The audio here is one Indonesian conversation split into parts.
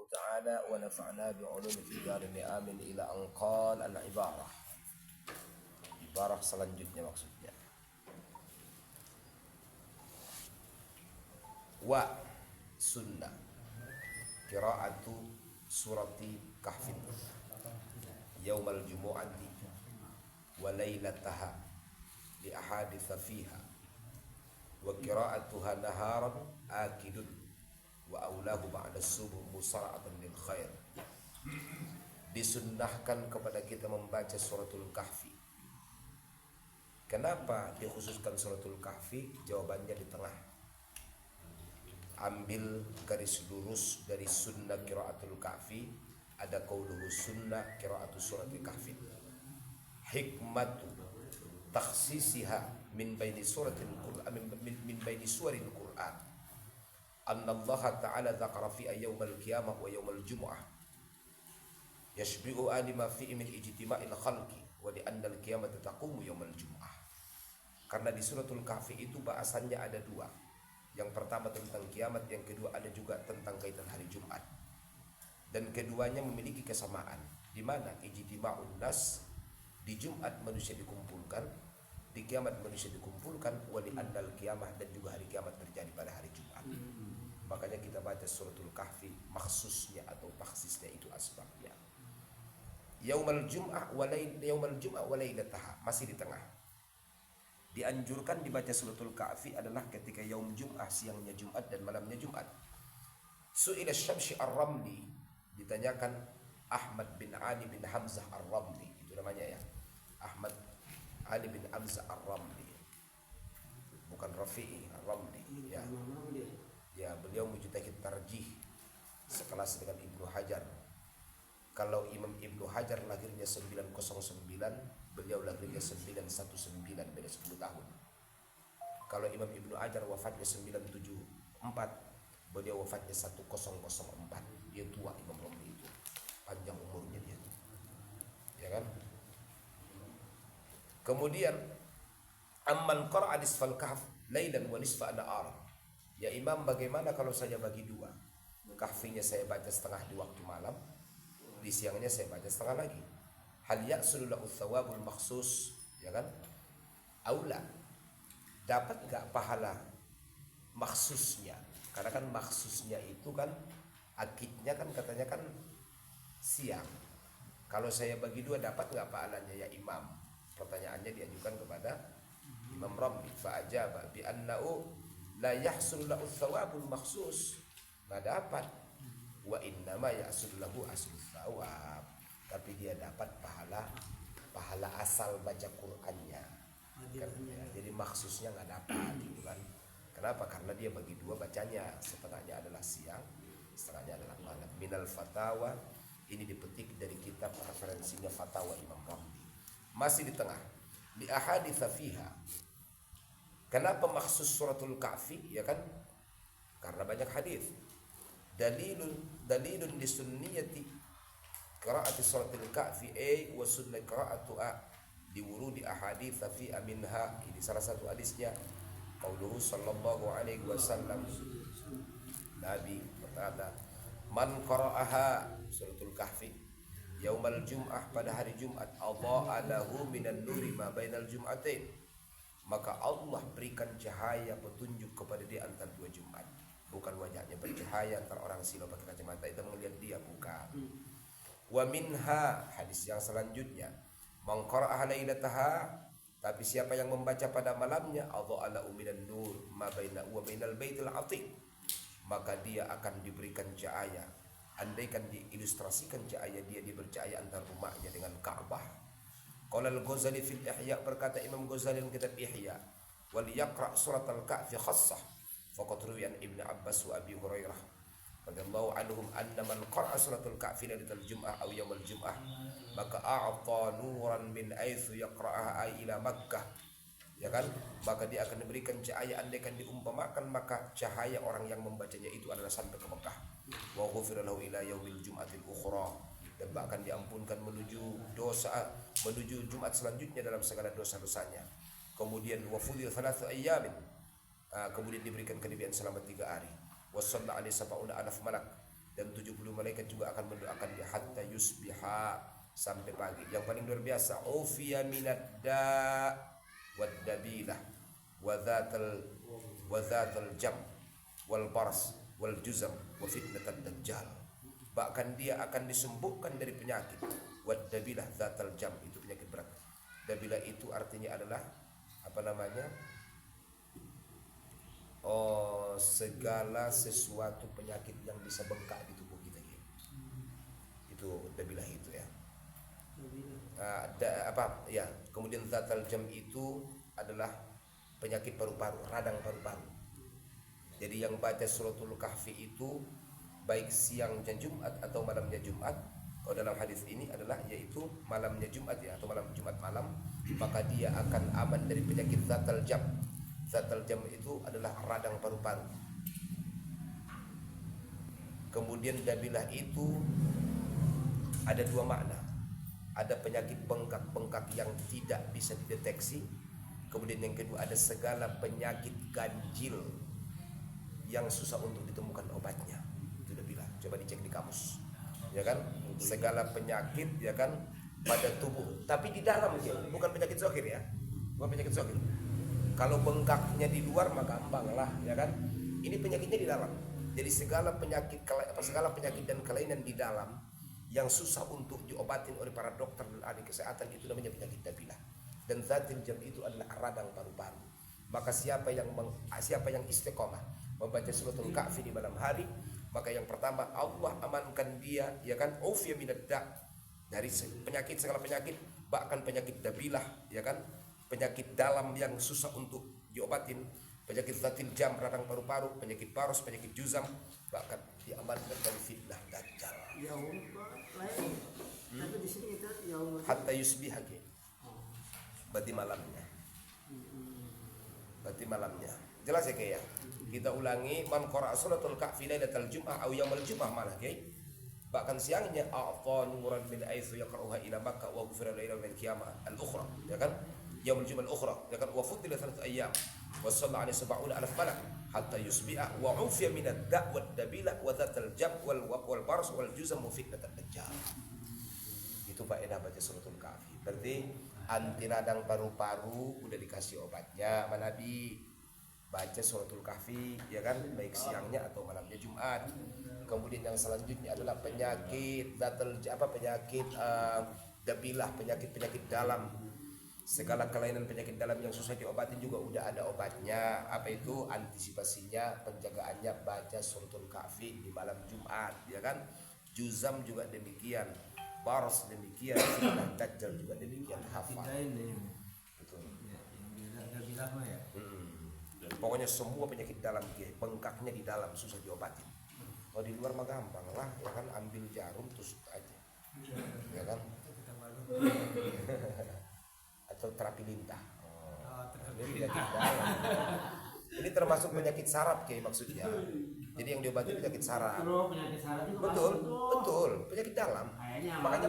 تعالى ونفعنا بعلوم في الدارين amin ila an qala al-ibarah. Ibarah selanjutnya maksudnya. Wa sunnah qira'atu surati kahfin yaumal jumu'ati wa lailataha li ahaditha fiha wa qira'atuha naharan akidun wa aulahu ba'da subuh musara'atan lil khair. Disunnahkan kepada kita membaca suratul kahfi. Kenapa dikhususkan suratul kahfi? Jawabannya di tengah. Ambil garis lurus dari sunnah qiraatul kahfi, ada qauluhu sunnah qiraatu suratul kahfi. Hikmatu takhsisiha min baini suratil Qur'an min baini suril Qur'an. Anna Allah Ta'ala dzakara fi yaumal qiyamah wa yaumal jumu'ah yashbi'u alima fi min ijtima'il khalqi wa li anna al-qiyamata taqumu yaumal jumu'ah. Karena di suratul kahfi itu bahasannya ada dua. Yang pertama tentang kiamat, yang kedua ada juga tentang kaitan hari Jumat. Dan keduanya memiliki kesamaan. Di mana ijtima'un nas, di Jumat manusia dikumpulkan, di kiamat manusia dikumpulkan, wa li annal kiamah, dan juga hari kiamat terjadi pada hari Jumat. Makanya kita baca suratul kahfi, maksusnya atau takhsisnya itu asbabnya. Yaumal jum'ah wa lailataha, masih di tengah. Dianjurkan dibaca suratul kahfi adalah ketika yaum jum'ah, siangnya Jumat dan malamnya Jumat. Su'ila Syamsi Ar-Ramli, ditanyakan Ahmad bin Ali bin Hamzah Ar-Ramli, itu namanya ya, Ahmad Ali bin Hamzah Ar-Ramli, bukan Rafi'i, Ar-Ramli ya. Ya, beliau mujtahid tarjih sekelas dengan Ibnu Hajar. Kalau Imam Ibnu Hajar lahirnya 909, beliau lahirnya 919, beda 10 tahun. Kalau Imam Ibnu Hajar wafatnya 974, beliau wafatnya 1004. Dia tua Imam Ramli itu, panjang umurnya dia, ya kan? Kemudian amman qara'a nisfal kahf lailan wa nisfa nahar. Ya Imam, bagaimana kalau saya bagi dua? Kahfinya saya baca setengah di waktu malam, di siangnya saya baca setengah lagi. Hal ya'sul lahu thawabul makhsus, ya kan? Aula, dapat enggak pahala maksusnya? Karena kan maksusnya itu kan akidnya kan katanya kan siang. Kalau saya bagi dua dapat enggak pahalanya ya Imam? Pertanyaannya diajukan kepada Imam Ramli. Fa ajaba bi annahu la yahsul lahu thawabul makhsus, enggak dapat. Wa innama yahsul lahu aslul thawab, tapi dia dapat pahala asal baca Qur'annya. Jadi maksusnya enggak dapat gitu kan. Kenapa? Karena dia bagi dua bacanya, setengahnya adalah siang, setengahnya adalah malam. Minal fatawa, ini dipetik dari kitab referensinya Fatawa Imam Ramli. Masih di tengah. Li ahaditsa fiha. Kenapa maksus suratul kahfi? Ya kan? Karena banyak hadis. Dalilun lisunniyati qira'ati suratul kahfi wa sunnah qira'atuha di wurudi ahaditsa fi minha. Ini salah satu hadisnya. Qauluhu sallallahu alaihi wasallam, Nabi berkata, man qara'aha suratul kahfi yaumal jum'ah, pada hari Jumat, adha'a lahu minan nuri ma bainal jum'atain, maka Allah berikan cahaya petunjuk kepada dia antara dua Jumat. Bukan wajahnya bercahaya, antara orang silo pakai kacamata itu melihat dia, bukan. Wa minha, hadis yang selanjutnya, man qara'aha lailataha, tapi siapa yang membaca pada malamnya, adha'a lahu minan nur ma bainahu wa bainal baitil atiq, maka dia akan diberikan cahaya. Andaikan diilustrasikan cahaya dia bercahaya antara rumahnya dengan Ka'bah. Qala al-Ghazali fil Ihya, berkata Imam Ghazali dalam kitab Ihya, wal yaqra' surat al-kahfi khassah faqad ruwiya an Ibnu Abbas wa Abi Hurairah radhiyallahu anhum anna man qara'a suratul kahfi lailatal jum'ah aw yaumal jum'ah maka a'ta nuran min aitsu yaqra'aha ay ila Makkah, ya kan? Maka dia akan diberikan cahaya, andaikan diumpamakan maka cahaya orang yang membacanya itu adalah sampai ke Mekah. Wa ghufira lahu ila yaumil jum'atil ukhra, dan bahkan diampunkan menuju Jumat selanjutnya dalam segala dosa-dosanya. Kemudian wa fudhil 3 ayyamin, kemudian diberikan kenabian selama 3 hari. Wasalla alaihi sab'una alaf malak, dan 70 malaikat juga akan mendoakan dia hatta yusbiha, sampai pagi. Yang paling luar biasa, ufiya minad da wad dabilah wa dzatal jam wal bars wal juzam wa fitnatad dajjal. Bahkan dia akan disembuhkan dari penyakit. Wad dabilah dzatal jam, itu penyakit berat. Dabilah itu artinya adalah apa namanya? Segala sesuatu penyakit yang bisa bengkak di tubuh kita gitu. Itu dabilah itu ya. Kemudian dzatal jam itu adalah penyakit paru-paru, radang paru-paru. Jadi yang baca suratul kahfi itu baik siang Jumat atau malamnya Jumat, kalau dalam hadis ini adalah yaitu malamnya Jumat ya, atau malam Jumat malam, maka dia akan aman dari penyakit dzatal jam. Dzatal jam itu adalah radang paru-paru. Kemudian dabilah itu ada dua makna. Ada penyakit bengkak yang tidak bisa dideteksi. Kemudian yang kedua ada segala penyakit ganjil yang susah untuk ditemukan obatnya. Itu dabilah. Coba dicek di kamus. Ya kan? Segala penyakit ya kan pada tubuh, tapi di dalam ya, bukan penyakit zahir ya. Bukan penyakit zahir. Kalau bengkaknya di luar maka gampang lah, ya kan? Ini penyakitnya di dalam. Jadi segala penyakit dan kelainan di dalam yang susah untuk diobatin oleh para dokter dan ahli kesehatan itu namanya penyakit dabilah. Dan dzatil jam itu adalah radang paru-paru. Maka siapa yang istiqomah membaca suratul kahfi di malam hari, maka yang pertama Allah amankan dia, ya kan? Ufiya minad da, dari segala penyakit, bahkan penyakit dabilah, ya kan? Penyakit dalam yang susah untuk diobatin, penyakit dzatil jam, radang paru-paru, penyakit baros, penyakit juzam, bahkan diamankan dari fitnah dajjal. Tapi di sini kita hatta yusbih lagi. Berarti malamnya. Berarti malamnya. Jelas ya kayak ya? Kita ulangi, man qara'a suratul kahfi lailatal jum'ah aw yaumal jum'ah malah kayak. Bahkan siangnya a'ta nuran min aitsu yaqra'uha ila Makkah wa ghufira lahu min qiyamah al-ukhra, ya kan? Yaumul jum'ah al-ukhra, ya kan? Wa fuddila 3 ayyam wa sallallahu alaihi 70,000 malak hatta yusbi'a wa ufiya min ad-da' wad dabilah wa dzatal jam wal bars wal juzam wa fitnatad dajjal. Itu faedah baca suratul kahfi. Berarti anti radang paru-paru udah dikasih obatnya sama Nabi. Baca suratul kahfi, ya kan, baik siangnya atau malamnya Jumat. Kemudian yang selanjutnya adalah penyakit penyakit dabilah, penyakit dalam, segala kelainan penyakit dalam yang susah diobatin juga udah ada obatnya. Apa itu antisipasinya, penjagaannya? Baca suratul kahfi di malam Jumat, ya kan. Juzam juga demikian, bars demikian, fitnah dajjal juga demikian, hafal. Betul. Ya. Pokoknya semua penyakit dalam, bengkaknya di dalam susah diobatin. Kalau di luar mah gampang lah, ya kan, ambil jarum tusuk aja, ya kan. Atau terapi lintah. Ini penyakit dalam. Ini termasuk penyakit saraf maksudnya. Jadi yang diobati penyakit saraf. Betul, penyakit dalam. Makanya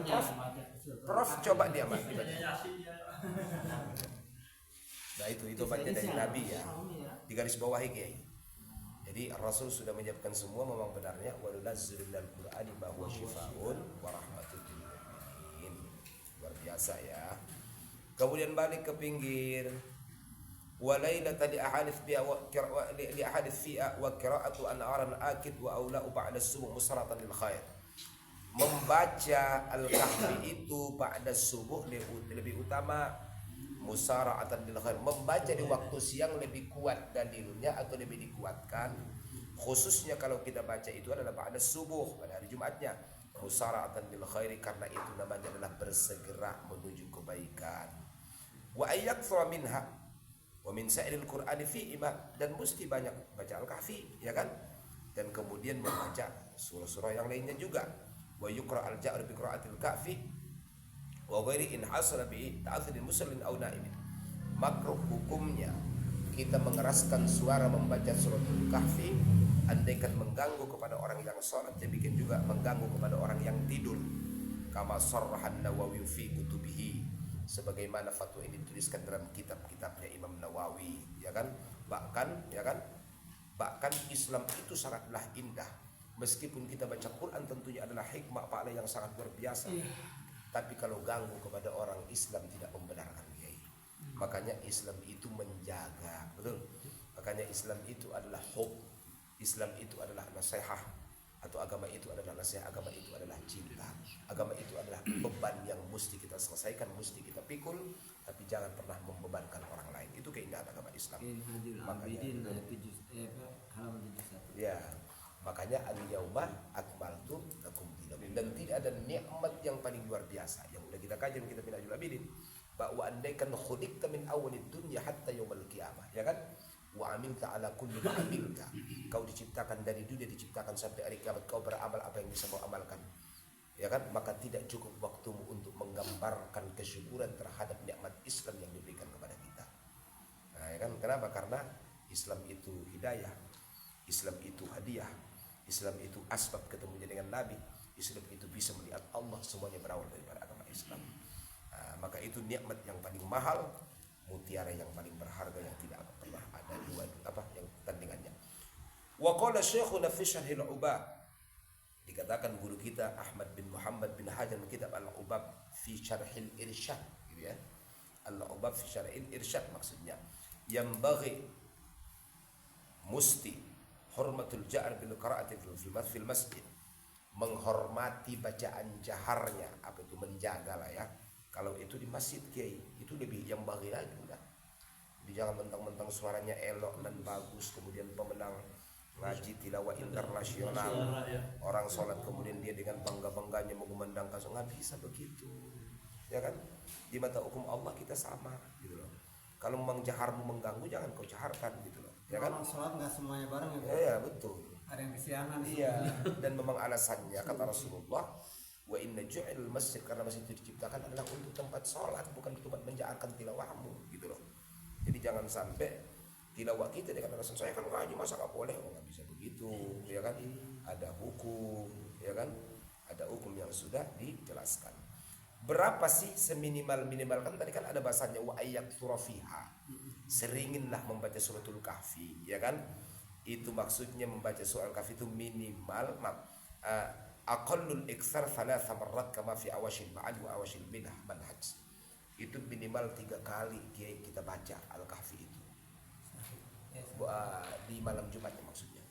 Prof coba dia Mas dibaca. Nah itu obatnya dari Nabi ya. Di garis bawahi Kiai. Jadi Rasul sudah menyiapkan semua, memang benarnya wa nunazzilu minal Qur'ani ma huwa syifaa'un wa rahmatun lil mu'minin. Luar biasa ya. Kemudian balik ke pinggir. Wa lailatan li ahadits fi'a wa qira'atu an'aran akid wa aula'u ba'da subuh musaratan lil khair. Membaca al-kahfi itu ba'da subuh lebih utama, musara'atan lil khair. Membaca di waktu siang lebih kuat dalilnya atau lebih dikuatkan, khususnya kalau kita baca itu adalah ba'da subuh pada hari Jumatnya, musara'atan lil khair, karena itu namanya adalah bersegera menuju kebaikan. Wa ayyakthura minha wa min sa'iril qur'ani fi imam, dan mesti banyak baca al-kahfi, ya kan, dan kemudian membaca surah-surah yang lainnya juga. Wa yuqra al-ja'r bi qira'atil kahfi wa ghairi in hasala bi ta'athir musallin aw na'imin. Makruh hukumnya kita mengeraskan suara membaca suratul kahfi andaikan mengganggu kepada orang yang salat, demikian juga mengganggu kepada orang yang tidur. Kama sarrahan Nawawi fi kutubihi, sebagaimana fatwa ini dituliskan dalam kitab-kitabnya Imam Nawawi, ya kan. Bahkan Islam itu sangatlah indah Meskipun kita baca Quran tentunya adalah hikmah pahala yang sangat luar biasa. Tapi kalau ganggu kepada orang Islam tidak membenarkan kiai. Makanya Islam itu menjaga, betul. Makanya Islam itu adalah hub. Islam itu adalah nasihat, atau agama itu adalah nasihat, agama itu adalah cinta. Agama itu adalah beban yang mesti kita selesaikan, mesti kita pikul, tapi jangan pernah membebankan orang lain. Itu keindahan agama Islam. Makanya ya, makanya al-yauma akmaltu lakum dinakum. Dan tidak ada nikmat yang paling luar biasa yang udah kita kaji kita Minhajul Abidin, bahwa andaikan khuliqta min awalid dunya hatta yaumil qiyamah, ya kan? Wa amilta ala kulli ma amilta. Kau diciptakan dari dunia, diciptakan sampai hari kiamat, kau beramal apa yang bisa kau amalkan, ya kan? Maka tidak cukup waktumu untuk menggambarkan kesyukuran terhadap nikmat Islam yang diberikan kepada kita. Nah, ya kan? Kenapa? Karena Islam itu hidayah, Islam itu hadiah, Islam itu asbab ketemunya dengan Nabi, Islam itu bisa melihat Allah, semuanya berawal daripada agama Islam. Nah, maka itu nikmat yang paling mahal, mutiara yang paling berharga yang tidak akan pernah ada dua yang tandingannya. Wa qala Syekhuna fi Syarhil Ubab, dikatakan guru kita Ahmad bin Muhammad bin Hajar kitab Al-Ubab fi Syarhil Irsyad, gitu ya. Al-Ubab fi Syarhil Irsyad maksudnya yang bagi musti hormatul jahr bil qiraati fil masjid, menghormati bacaan jaharnya, apa itu menjaga lah ya. Kalau itu di masjid kiai itu lebih yang bagi lagi udah. Jadi jangan mentang-mentang suaranya elok dan bagus kemudian pemenang ngaji tilawah internasional, orang sholat kemudian dia dengan bangga-bangganya mengumandangkan, nggak bisa begitu, ya kan? Di mata hukum Allah kita sama, gitu loh. Kalau memang jaharmu mengganggu jangan kau jaharkan, gitu loh, ya kan? Orang sholat nggak semuanya bareng ya? Ya betul. Ada yang kesiangan. Iya. Dan memang alasannya kata Rasulullah, wa inna ju'il masjid, karena masjid itu diciptakan adalah untuk tempat sholat, bukan tempat menjaharkan tilawahmu, gitu loh. Jadi jangan sampai tilawah kita dengan alasan saya kan ngaji masa nggak boleh, nggak bisa begitu, ya kan? Ada hukum, ya kan? Ada hukum yang sudah dijelaskan. Berapa sih seminimal kan tadi kan ada bahasanya wa ayyaksura fiha, seringinlah membaca suratul kahfi, ya kan? Itu maksudnya membaca surah al-kahfi itu minimal aqallul iktsar thalatha marrat kama fi awashil ma'ad wa awashil manhaj. Itu minimal 3 kali kita baca al-kahfi itu di malam Jumatnya, maksudnya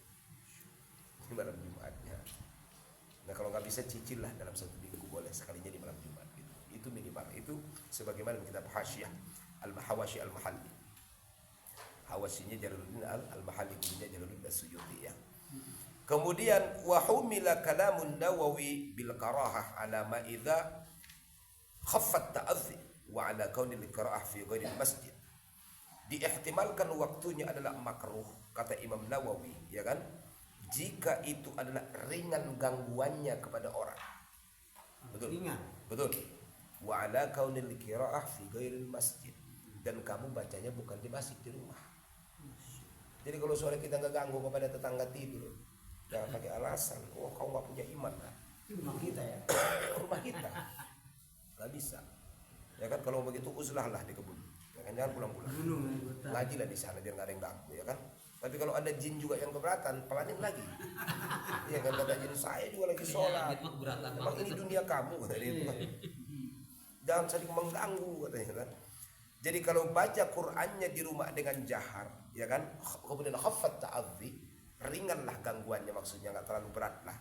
di malam Jumatnya. Nah kalau nggak bisa cicil lah dalam 1 minggu, boleh sekalinya di malam Jumat gitu. Itu minimal. Itu sebagaimana kitab Hasyiyah Al-Hawashi Al-Mahalli, hawasinya Jalaluddin Al-Mahalli, gurunya Jalaluddin As-Suyuti ya. Kemudian wa humila kalamun Nawawi bil karahah ala ma idza khaffat ta'adhi wa ala kaunil qira'ah fi ghairil masjid. Diihtimalkan waktunya adalah makruh, kata Imam Nawawi, ya kan? Jika itu adalah ringan gangguannya kepada orang. Betul. Ringan. Betul. Wa ala kaunil qira'ah fi ghairil masjid, dan kamu bacanya bukan di masjid, di rumah. Jadi kalau suara kita nggak ganggu kepada tetangga tidur, jangan pakai alasan, oh kau nggak punya iman lah. Rumah kita ya. Rumah kita nggak bisa, ya kan? Kalau begitu uzlah lah di kebun, ya kan? Jangan pulang-pulang, ngaji lah di sana biar nggak ada yang ganggu, ya kan? Tapi kalau ada jin juga yang keberatan, pelanin lagi, ya kan? Kata jin, saya juga lagi sholat, emang ini dunia kamu, kata dia. Jangan saling mengganggu, katanya kan? Jadi kalau baca Qur'annya di rumah dengan jahar, ya kan? Kemudian khaffat ta'adhi, ringanlah gangguannya, maksudnya nggak terlalu berat lah,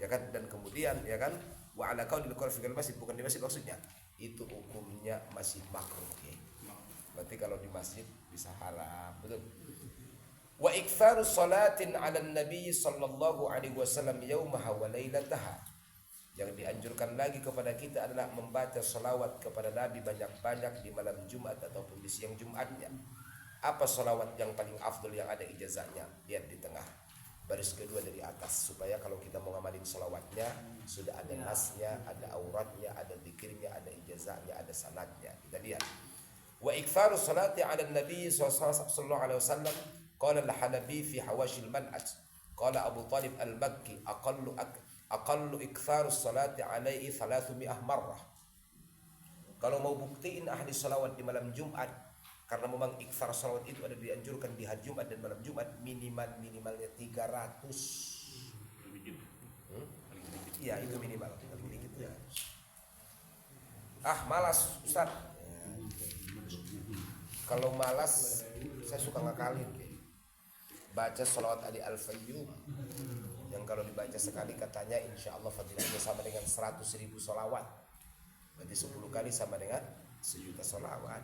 ya kan? Dan kemudian, ya kan? Wa ala kaunil qur'an fi masjid, bukan di masjid maksudnya. Itu hukumnya masih makruh, ya. Berarti kalau di masjid bisa haram, betul. Wa iktharu salatin 'ala nabi sallallahu alaihi wasallam yaumaha wa lailataha. Yang dianjurkan lagi kepada kita adalah membaca salawat kepada Nabi banyak-banyak di malam Jumat ataupun di siang Jumatnya. Apa salawat yang paling afdol yang ada ijazahnya? Lihat di tengah, baris kedua dari atas, supaya kalau kita mau ngamalin salawatnya sudah ada nasnya, ada auratnya, ada zikirnya, ada ijazahnya, ada sanadnya. Kita lihat. Wa iktharu salati 'ala nabi sallallahu alaihi wasallam, qala al-Hanabi fi hawashil manhaj, qala Abu Talib al-Makki, aqallu iktharu salati alaihi 300 marrah. Kalau mau buktiin ahli salawat di malam Jumat, karena memang iktsar salawat itu ada dianjurkan di hari Jumat dan malam Jumat, minimalnya 300. Iya, itu minimal, paling dikit ya. Ah, malas Ustaz. Kalau malas, saya suka ngakalin. Baca sholawat Ali Al-Fayyum yang kalau dibaca sekali katanya insya Allah fadilahnya sama dengan 100.000 sholawat. Berarti 10 kali sama dengan 1.000.000 sholawat.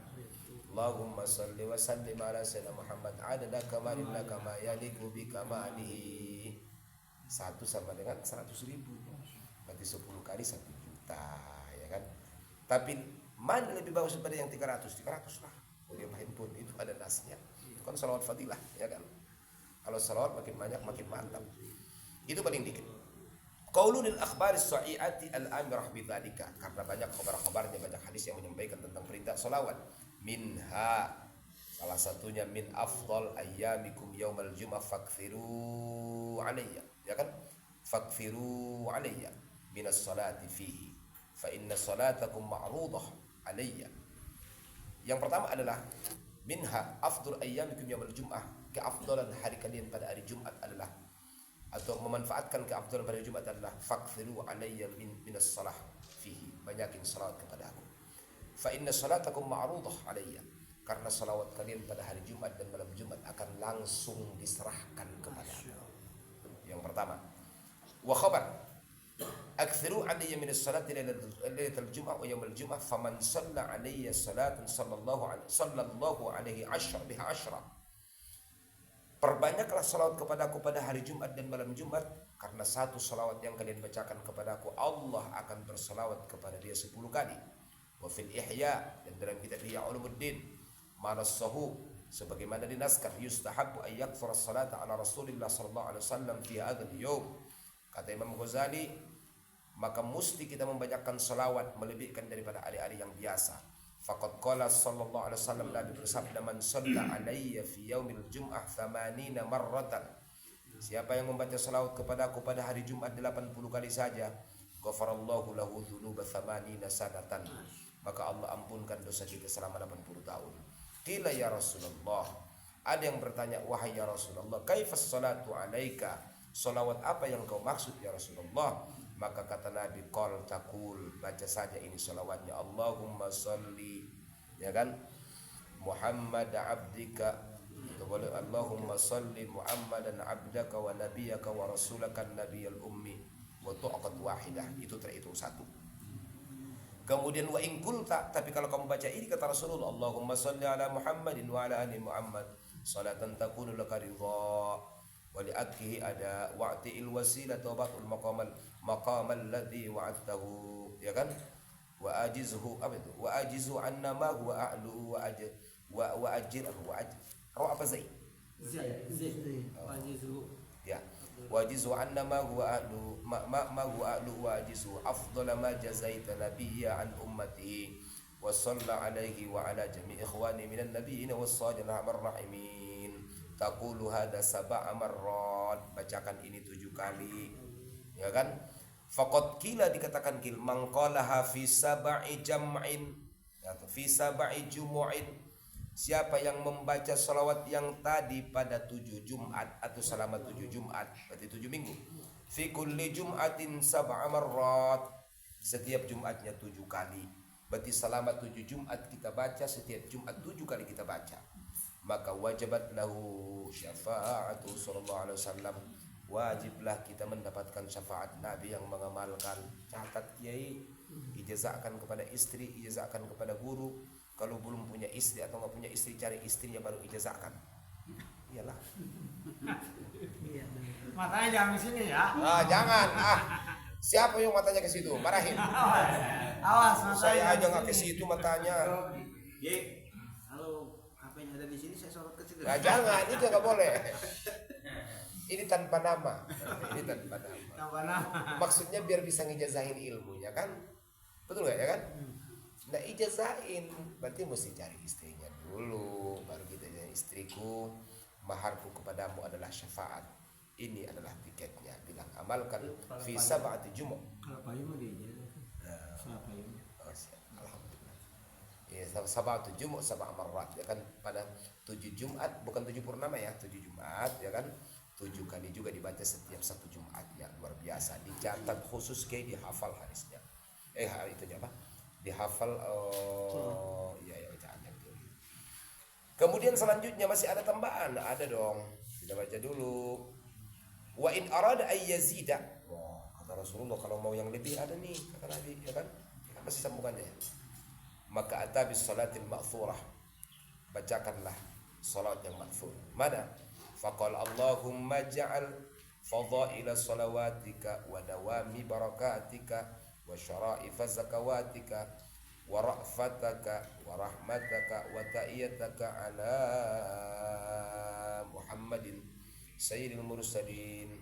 Allahumma salli wa sallim ala sayyidina Muhammad adada kamalillah kama yaliku bi kamalihi. 1 sama dengan 100.000. Berarti 10 kali 1 juta, ya kan? Tapi mana lebih bagus daripada yang 300? 300 lah. Dia pun itu ada nasnya. Itu kan salawat fadilah, ya kan? Kalau salawat makin banyak makin mantap. Itu paling dikit. Qaulul akhbar as-sahihati al-amirah bidzalika, karena banyak khabar-khabarnya, banyak hadis yang menyampaikan tentang perintah salawat. Minha, salah satunya min afdal ayyamikum yaumal jum'ah fakthiru alayya, ya kan? Fakthiru alayya minas salati fihi fa inna salatakum ma'rudah alayya. Yang pertama adalah minha afdal ayyamikum yaumal jum'ah, keafdalan hari kalian pada hari Jumat adalah, atau memanfaatkan keafdalan pada hari Jumat adalah fakthiru alayya minas salah fihi, banyakin salat kepada aku. Fa inna salatakum ma'rudah alayya, karena salawat kalian pada hari Jumat dan malam Jumat akan langsung diserahkan kepada aku. Yang pertama. Wa khabar akthiru alayya min as-salati lailatul jum'ah wa yaumil jum'ah faman shalla alayya salatan sallallahu alaihi asyra biha asyra. Perbanyaklah salawat kepadaku pada hari Jumat dan malam Jumat, karena satu salawat yang kalian bacakan kepadaku Allah akan bersalawat kepada dia 10 kali. Wa fil ihya, dan dalam kitab Ihya Ulumuddin manassahu, sebagaimana dinaskah, yustahabbu ay yakthura salata ala Rasulillah sallallahu alaihi wasallam fi hadzal yaum. Kata Imam Ghazali, maka mesti kita membanyakkan salawat melebihkan daripada hari-hari yang biasa. Faqad qala sallallahu alaihi wasallam, Nabi bersabda, man shalla alayya fi yaumil jum'ah 80 marratan, siapa yang membaca salawat kepadaku pada hari Jumat 80 kali saja, ghafarallahu lahu dzunuba 80 sanatan, maka Allah ampunkan dosa kita selama 80 tahun. Qila ya Rasulullah, ada yang bertanya, wahai ya Rasulullah, kaifas salatu alaika, salawat apa yang kau maksud ya Rasulullah? Maka kata Nabi, qal taqul, baca saja ini salawatnya, Allahumma salli, ya kan, Muhammad abdika, itu boleh, Allahumma salli Muhammadan abdaka wa nabiyaka wa rasulaka nabiyal ummi wa tu'aqat wahidah, itu terhitung 1. Kemudian wa in qulta, tapi kalau kamu baca ini kata Rasulullah, Allahumma salli ala Muhammadin wa ala ali Muhammad salatan takunu laka ridha wa li'athihi ada wa'ti'il wasilata wa ba'ul maqamal ladzi wa'adtahu, ya kan, wa ajizhu abadu wa ajizu anna ma huwa a'lu wa ajir wa ajir apa zai ya wajizu anna ma huwa a'lu ma huwa a'lu wa ajizu afdala ma jazaita nabiyya an ummatihi wa salla alaihi wa ala jami' ikhwani minan nabiyyin was salihin ar-rahimin taqulu hadza sab'a marrat, bacakan ini 7 kali, ya kan. Faqad qila, dikatakan qil, man qalaha fi sab'i jam'in atau fi sab'i jumu'in, siapa yang membaca salawat yang tadi pada 7 Jumat atau selama 7 Jumat, berarti 7 minggu, fi kulli jum'atin sab'a marrat, setiap Jumatnya 7 kali, berarti selama 7 Jumat kita baca, setiap Jumat 7 kali kita baca, maka wajibat lahu syafa'atu sallallahu alaihi wasallam, wajiblah kita mendapatkan syafaat Nabi yang mengamalkan. Catat kiai, ijazahkan kepada istri, ijazahkan kepada guru. Kalau belum punya istri atau nggak punya istri, cari istri yang baru ijazahkan. Iyalah. Matanya jangan di sini ya. Jangan. Siapa yang matanya ke situ? Marahin. Awas matanya. Saya aja nggak ke situ matanya. Kalau HP-nya ada di sini, saya sorot ke situ. Jangan, itu nggak boleh. Ini tanpa nama. Ini tanpa nama. Tanpa nama. Maksudnya biar bisa ngejazahin ilmunya kan? Betul nggak ya kan? Nah, ijazahin berarti mesti cari istrinya dulu, baru kita jadi istriku, maharku kepadamu adalah syafaat. Ini adalah tiketnya. Bilang amalkan fi sab'ati jumu'. Kalau payung dia jadi. Siapa payung? Alhamdulillah. Ya, sab'atu jumu' sab'a marrat, ya kan, pada 7 Jumat, bukan 7 purnama ya, 7 Jumat, ya kan? 7 7 kali juga dibaca setiap satu Jumat ya, luar biasa. Dicatat khusus kayak dihafal hadisnya. Itunya apa? Dihafal ya bacaannya itu. Kemudian selanjutnya masih ada tambahan, ada dong. Kita baca dulu. Wa in arada ay yazida. Wah, kata Rasulullah kalau mau yang lebih ada nih, kata Nabi, ya kan? Masih sambungannya. Maka atabis salatil ma'thurah. Bacakanlah salat yang ma'thur. Mana? Faqala Allahumma ja'al fadhaila salawatika wa dawami barakatika wa syara'ifa zakawatika wa ra'fataka wa rahmataka wa ta'iyataka ala Muhammadin sayyidil mursalin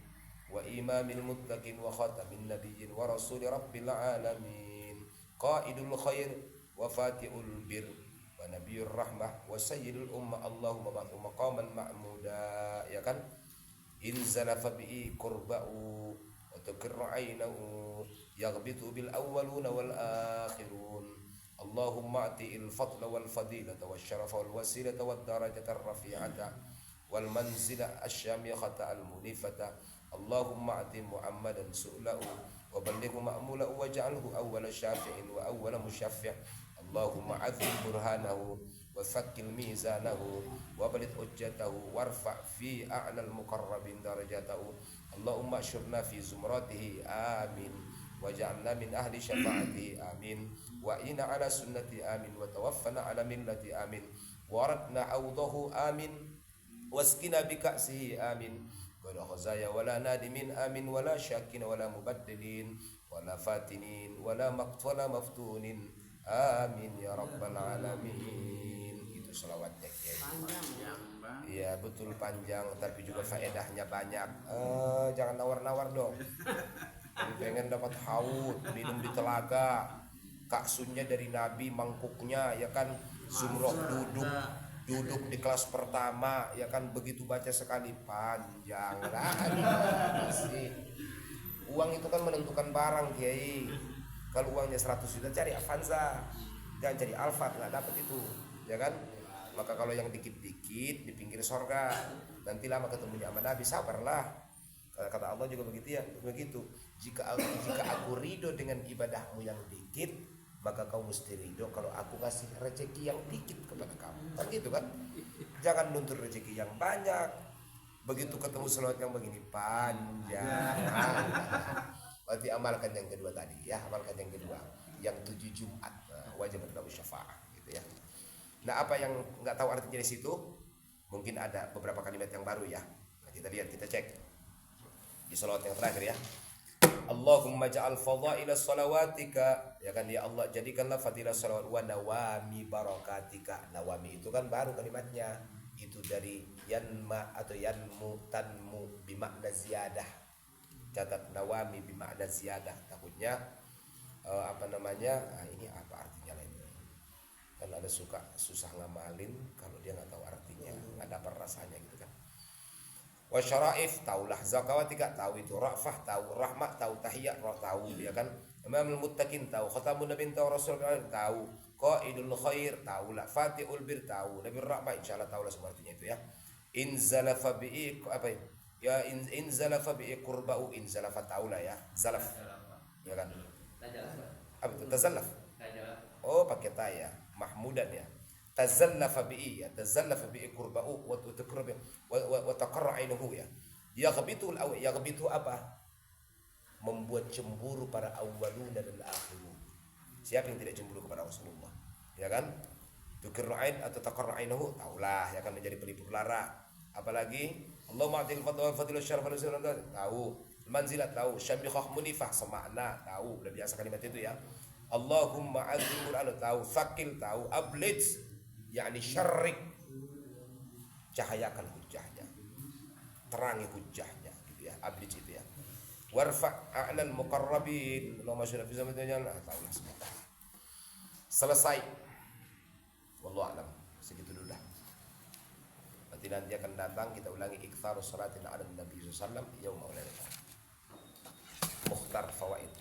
wa imamil muttaqin wa khatamin nabiyyin wa rasuli rabbil alamin qaidul khair wa fatihul bir wa nabiyur rahmah wa sayyidul ummah Allahumma ba'athu maqaman ma'muda, ya kan? Inzala fabi'i kurba'u wa tukirru aynahu yaghbitu bil awwaluna wal akhirun Allahumma ati'il fadla wal fadilata wal syarafa wal wasilata wad darajata rafi'ata wal manzila asyamikhata al munifata Allahumma ati Muhammadan su'lahu wa ballighu ma'mulahu waj'alhu awwala syafi'in wa awwala musyaffi' Allahumma azim burhanahu wa thaqqil mizanahu wa balid hujjatahu warfa' fi a'lal muqarrabin darajatahu Allahumma asyurna fi zumratihi amin waj'alna min ahli syafa'atihi amin wa ina ala sunnati amin wa tawaffana ala millati amin waradna awdahu amin waskina bika'sihi amin wala khazaya wala nadimin amin wala syakin wala mubaddilin wala fatinin wala maftunin amin ya rabbal alamin. Itu selawatnya Panjang, Bang. iya betul, panjang tapi juga faedahnya banyak. Jangan nawar-nawar dong. Jadi pengen dapat haud minum di telaga, kaksunnya dari Nabi, mangkuknya ya kan, zumroh duduk di kelas pertama ya kan, begitu baca sekali panjang lah. Uang itu kan menentukan barang, Kiai. Kalau uangnya 100 juta cari Avanza, jangan cari Alphard, nggak dapat itu, ya kan? Maka kalau yang dikit-dikit di pinggir sorga, nanti lama ketemunya sama Nabi, sabarlah. Kata Allah juga begitu ya, begitu. Jika aku ridho dengan ibadahmu yang dikit, maka kau mesti ridho kalau aku kasih rezeki yang dikit kepada kamu. Kan gitu kan? Jangan nuntut rezeki yang banyak. Begitu ketemu selawat yang begini panjang. Berarti amalkan yang kedua tadi ya, amalkan yang kedua, yang 7 Jumat wajib berdoa syafaat gitu ya. Nah, apa yang nggak tahu artinya di situ? Mungkin ada beberapa kalimat yang baru ya. Nah, kita lihat, kita cek di salawat yang terakhir ya. Allahumma ja'al fadhaila salawatika, ya kan, ya Allah jadikanlah fadilah salawat wa nawami barakatika. Nawami itu kan baru kalimatnya, itu dari yanma atau yanmu tanmu bimakna ziyadah. Catat nawami bimakna ziyadah, takutnya ini apa artinya lainnya, kan ada susah ngamalin kalau dia nggak tahu artinya, nggak dapat rasanya gitu kan. Wa syara'if, taulah zakawatika, tahu itu. Ra'fah tahu, rahmat tahu, tahiyat tahu, ya kan. Imamul muttaqin tahu, khatamun nabiyyin tahu, rasul tahu, qaidul khair tahu lah, fatihul bir tahu, nabiyur rahmah insyaallah tahu lah semua artinya itu ya. Inzala fabi'i apa ya, inzala fabi'i qurba'u, inzala tahu lah ya, zalaf, ya kan. Apa itu tazallaf? Oh, pakai ta ya, mahmudan ya. Tazallafa bi'i, ya tazallafa bi'i qurba'u wa takrab wa taqarra ainuhu ya. Yaghbitu yaghbitu apa? Membuat cemburu para awwaluna dan akhirun. Siapa yang tidak cemburu kepada Rasulullah? Ya kan? Tukirru ain atau taqarra ainuhu, taulah ya kan, menjadi pelipur lara. Apalagi Allahumma atil fadl fadil syaraf tahu, manzilat tahu, syamikhah munifah semakna tahu, udah biasa kalimat itu ya. Allahumma azimul anu tahu, fakil tahu, ablij yakni syarrik, cahayakan hujahnya, terangi hujahnya gitu ya, ablij itu ya. Warfa' a'lal muqarrabin, Allahumma syurah fi zamannya, tahulah semua. Selesai. Wallahu a'lam. Segitu dulu dah. Berarti nanti akan datang kita ulangi iktsarus salatin ala Nabi sallallahu alaihi wasallam yaum ulailata. Mukhtar fawaid.